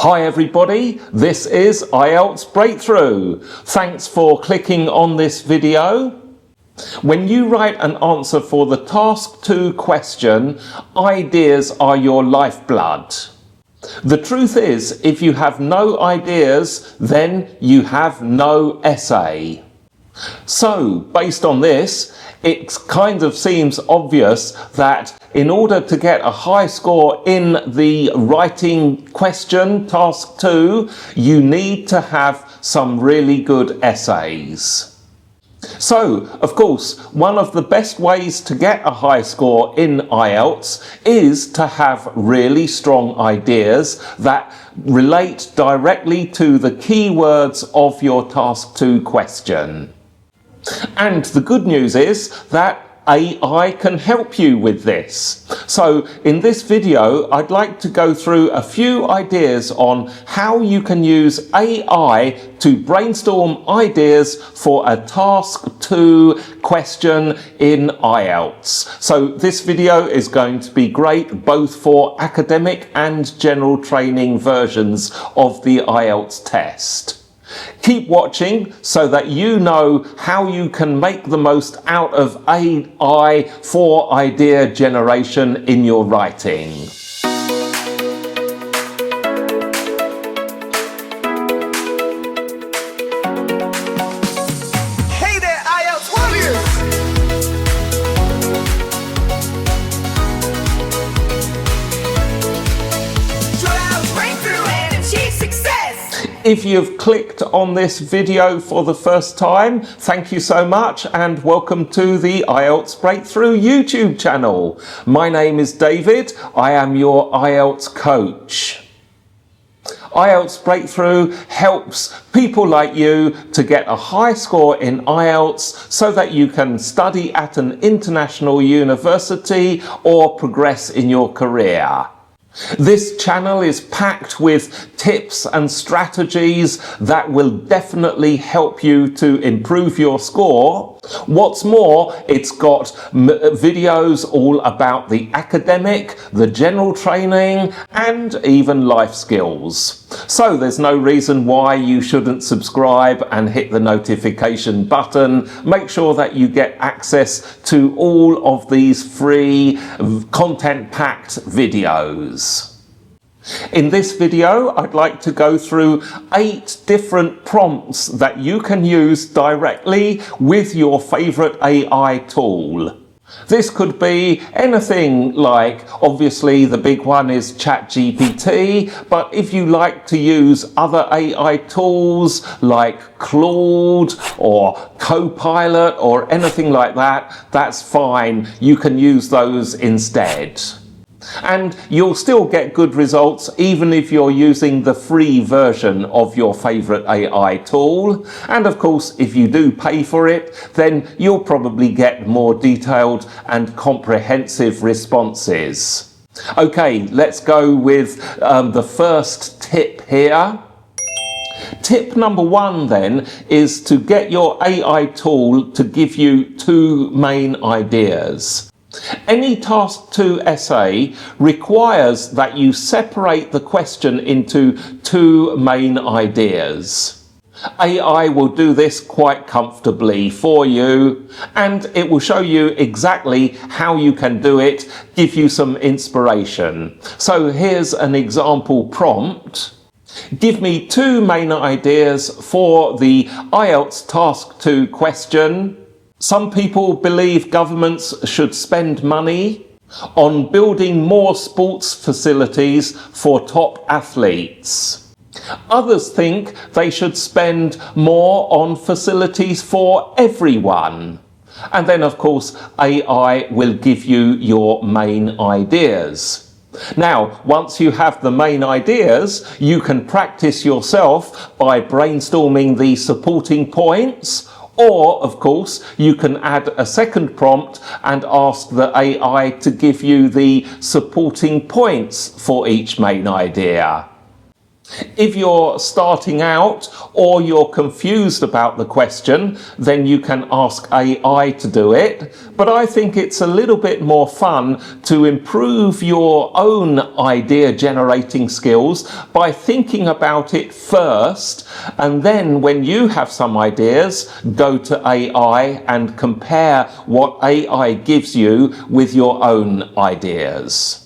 Hi everybody, this is IELTS Breakthrough. Thanks for clicking on this video. When you write an answer for the Task 2 question, ideas are your lifeblood. The truth is, if you have no ideas, then you have no essay. So, based on this, it kind of seems obvious that in order to get a high score in the writing question, task 2, you need to have some really good essays. So, of course, one of the best ways to get a high score in IELTS is to have really strong ideas that relate directly to the keywords of your task 2 question. And the good news is that AI can help you with this. So in this video, I'd like to go through a few ideas on how you can use AI to brainstorm ideas for a task 2 question in IELTS. So this video is going to be great both for academic and general training versions of the IELTS test. Keep watching so that you know how you can make the most out of AI for idea generation in your writing. Hey there, IELTS warriors! Join IELTS Breakthrough and achieve success! If you've clicked on this video for the first time, thank you so much and welcome to the IELTS Breakthrough YouTube channel. My name is David, I am your IELTS coach. IELTS Breakthrough helps people like you to get a high score in IELTS so that you can study at an international university or progress in your career. This channel is packed with tips and strategies that will definitely help you to improve your score. What's more, it's got videos all about the academic, the general training, and even life skills. So there's no reason why you shouldn't subscribe and hit the notification button. Make sure that you get access to all of these free content-packed videos. In this video, I'd like to go through 8 different prompts that you can use directly with your favorite AI tool. This could be anything like, obviously the big one is ChatGPT, but if you like to use other AI tools like Claude or Copilot or anything like that, that's fine. You can use those instead. And you'll still get good results even if you're using the free version of your favorite AI tool. And of course, if you do pay for it, then you'll probably get more detailed and comprehensive responses. Okay, let's go with the first tip here. Tip number 1 then is to get your AI tool to give you 2 main ideas. Any task 2 essay requires that you separate the question into 2 main ideas. AI will do this quite comfortably for you, and it will show you exactly how you can do it, give you some inspiration. So here's an example prompt. Give me 2 main ideas for the IELTS Task 2 question. Some people believe governments should spend money on building more sports facilities for top athletes. Others think they should spend more on facilities for everyone. And then, of course, AI will give you your main ideas. Now, once you have the main ideas, you can practice yourself by brainstorming the supporting points. Or, of course, you can add a second prompt and ask the AI to give you the supporting points for each main idea. If you're starting out or you're confused about the question, then you can ask AI to do it. But I think it's a little bit more fun to improve your own idea generating skills by thinking about it first, and then when you have some ideas, go to AI and compare what AI gives you with your own ideas.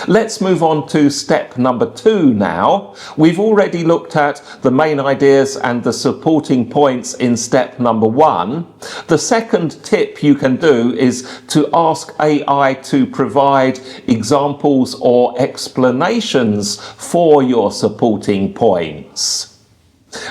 Let's move on to step number 2 now. We've already looked at the main ideas and the supporting points in step number 1. The second tip you can do is to ask AI to provide examples or explanations for your supporting points.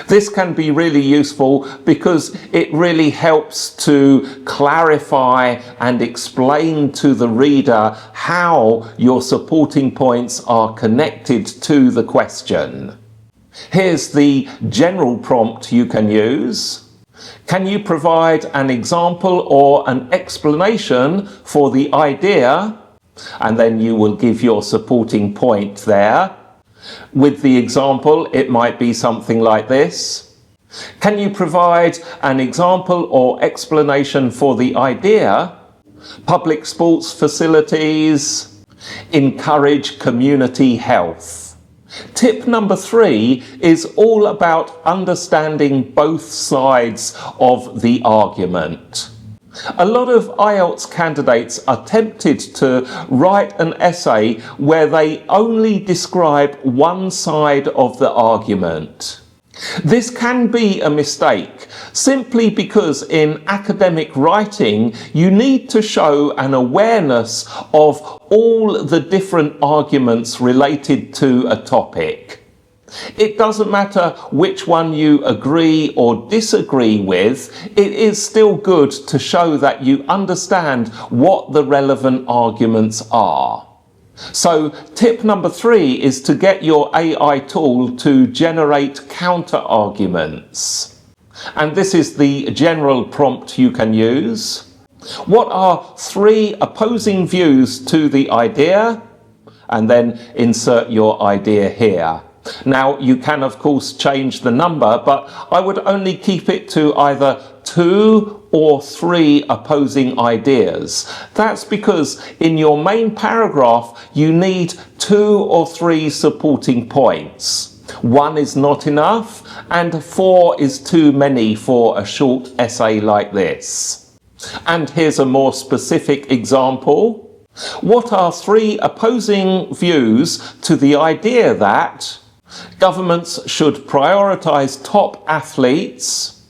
This can be really useful because it really helps to clarify and explain to the reader how your supporting points are connected to the question. Here's the general prompt you can use. Can you provide an example or an explanation for the idea? And then you will give your supporting point there. With the example, it might be something like this. Can you provide an example or explanation for the idea? Public sports facilities encourage community health. Tip number 3 is all about understanding both sides of the argument. A lot of IELTS candidates are tempted to write an essay where they only describe one side of the argument. This can be a mistake, simply because in academic writing you need to show an awareness of all the different arguments related to a topic. It doesn't matter which one you agree or disagree with, it is still good to show that you understand what the relevant arguments are. So tip number 3 is to get your AI tool to generate counterarguments. And this is the general prompt you can use. What are 3 opposing views to the idea? And then insert your idea here. Now, you can of course change the number, but I would only keep it to either 2 or 3 opposing ideas. That's because in your main paragraph you need 2 or 3 supporting points. 1 is not enough and 4 is too many for a short essay like this. And here's a more specific example. What are 3 opposing views to the idea that governments should prioritise top athletes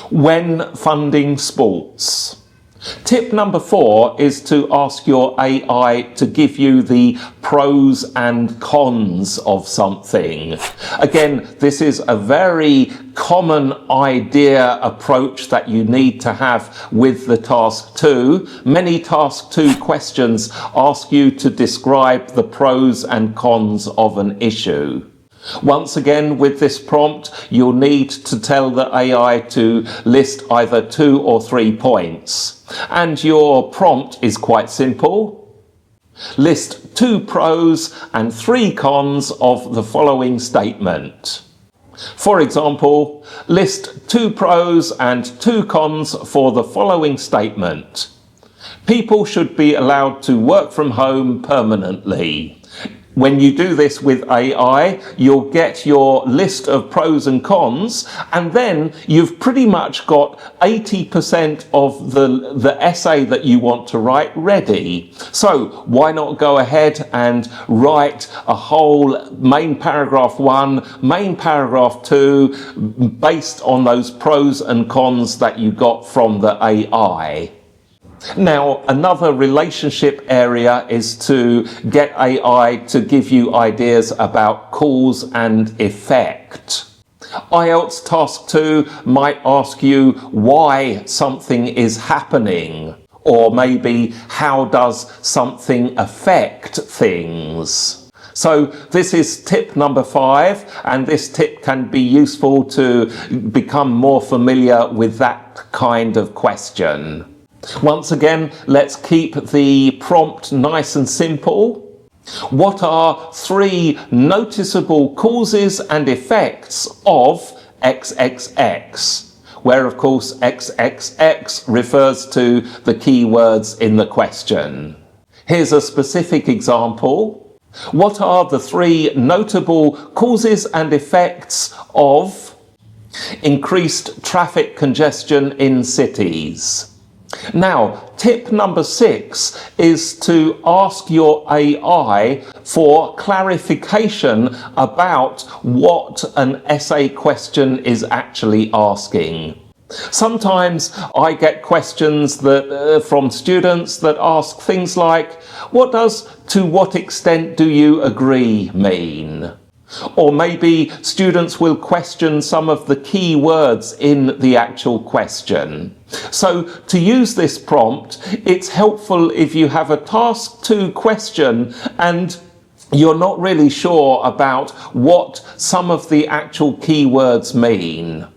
when funding sports? Tip number 4 is to ask your AI to give you the pros and cons of something. Again, this is a very common idea approach that you need to have with the task 2. Many task 2 questions ask you to describe the pros and cons of an issue. Once again, with this prompt, you'll need to tell the AI to list either 2 or 3 points. And your prompt is quite simple. List 2 pros and 3 cons of the following statement. For example, list 2 pros and 2 cons for the following statement. People should be allowed to work from home permanently. When you do this with AI, you'll get your list of pros and cons, and then you've pretty much got 80% of the essay that you want to write ready. So why not go ahead and write a whole main paragraph 1, main paragraph 2, based on those pros and cons that you got from the AI. Now, another relationship area is to get AI to give you ideas about cause and effect. IELTS Task 2 might ask you why something is happening, or maybe how does something affect things. So this is tip number 5, and this tip can be useful to become more familiar with that kind of question. Once again, let's keep the prompt nice and simple. What are 3 noticeable causes and effects of XXX? Where, of course, XXX refers to the keywords in the question. Here's a specific example. What are the 3 notable causes and effects of increased traffic congestion in cities? Now, tip number 6 is to ask your AI for clarification about what an essay question is actually asking. Sometimes I get questions that from students that ask things like, what does "to what extent do you agree" mean? Or maybe students will question some of the key words in the actual question. So to use this prompt, it's helpful if you have a task 2 question and you're not really sure about what some of the actual keywords mean.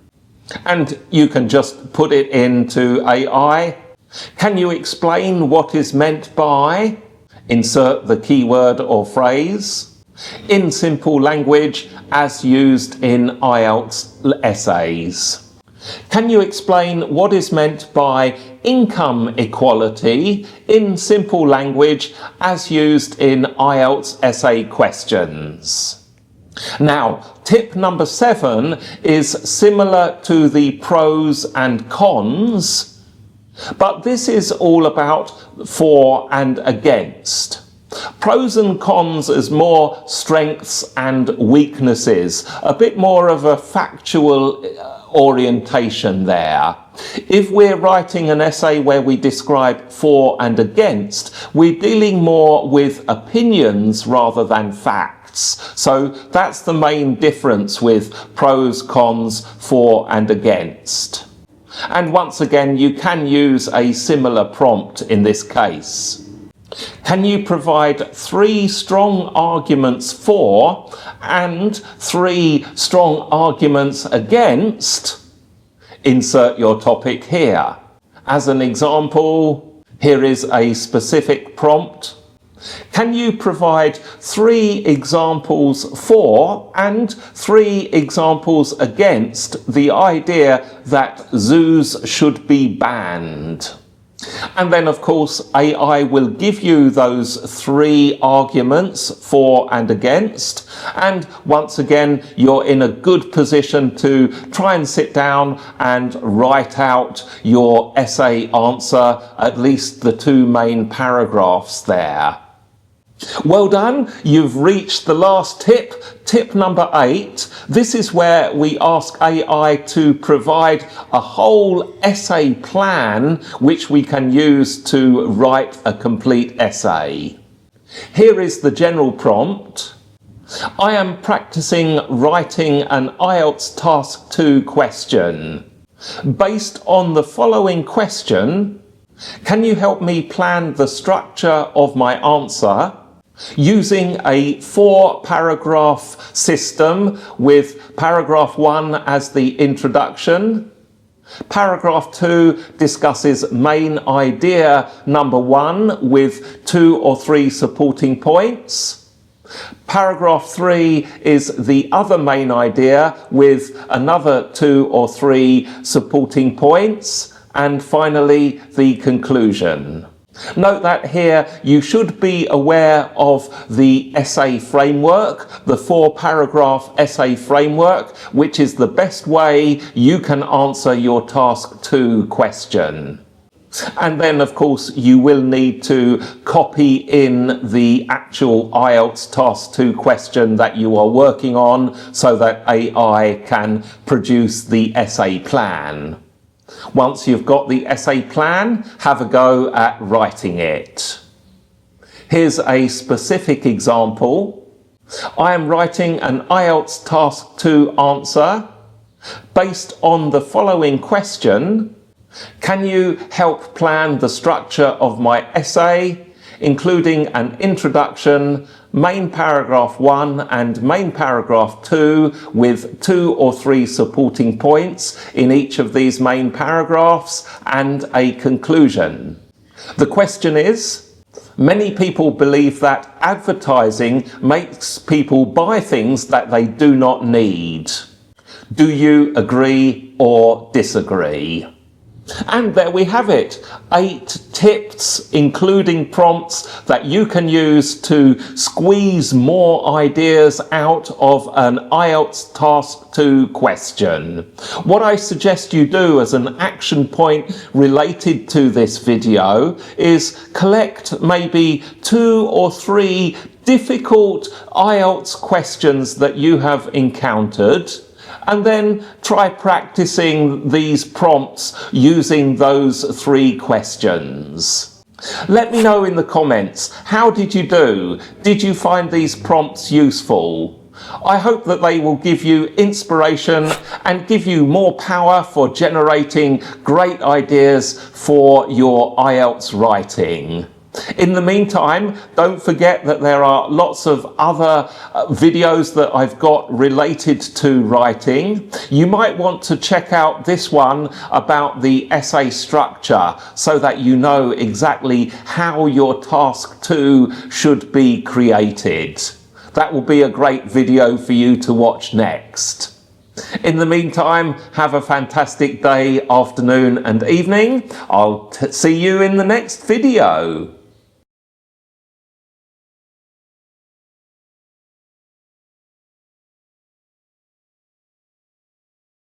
And you can just put it into AI. Can you explain what is meant by? Insert the keyword or phrase in simple language as used in IELTS essays. Can you explain what is meant by income equality in simple language as used in IELTS essay questions? Now, tip number 7 is similar to the pros and cons, but this is all about for and against. Pros and cons is more strengths and weaknesses, a bit more of a factual orientation there. If we're writing an essay where we describe for and against, we're dealing more with opinions rather than facts. So that's the main difference with pros, cons, for and against. And once again, you can use a similar prompt in this case. Can you provide 3 strong arguments for and 3 strong arguments against? Insert your topic here. As an example, here is a specific prompt. Can you provide 3 examples for and 3 examples against the idea that zoos should be banned? And then, of course, AI will give you those 3 arguments for and against. And once again, you're in a good position to try and sit down and write out your essay answer, at least the 2 main paragraphs there. Well done, you've reached the last tip, tip number 8. This is where we ask AI to provide a whole essay plan which we can use to write a complete essay. Here is the general prompt. I am practicing writing an IELTS Task 2 question. Based on the following question, can you help me plan the structure of my answer using a 4-paragraph system with paragraph 1 as the introduction? Paragraph 2 discusses main idea number 1 with 2 or 3 supporting points. Paragraph 3 is the other main idea with another 2 or 3 supporting points. And finally, the conclusion. Note that here you should be aware of the essay framework, the 4-paragraph essay framework, which is the best way you can answer your Task 2 question. And then, of course, you will need to copy in the actual IELTS Task 2 question that you are working on so that AI can produce the essay plan. Once you've got the essay plan, have a go at writing it. Here's a specific example. I am writing an IELTS Task 2 answer based on the following question. Can you help plan the structure of my essay, including an introduction, main paragraph 1 and main paragraph 2 with 2 or 3 supporting points in each of these main paragraphs and a conclusion? The question is, Many people believe that advertising makes people buy things that they do not need. Do you agree or disagree? And there we have it, 8 tips, including prompts that you can use to squeeze more ideas out of an IELTS Task 2 question. What I suggest you do as an action point related to this video is collect maybe 2 or 3 difficult IELTS questions that you have encountered, and then try practicing these prompts using those 3 questions. Let me know in the comments, how did you do? Did you find these prompts useful? I hope that they will give you inspiration and give you more power for generating great ideas for your IELTS writing. In the meantime, don't forget that there are lots of other videos that I've got related to writing. You might want to check out this one about the essay structure so that you know exactly how your task 2 should be created. That will be a great video for you to watch next. In the meantime, have a fantastic day, afternoon and evening. I'll see you in the next video.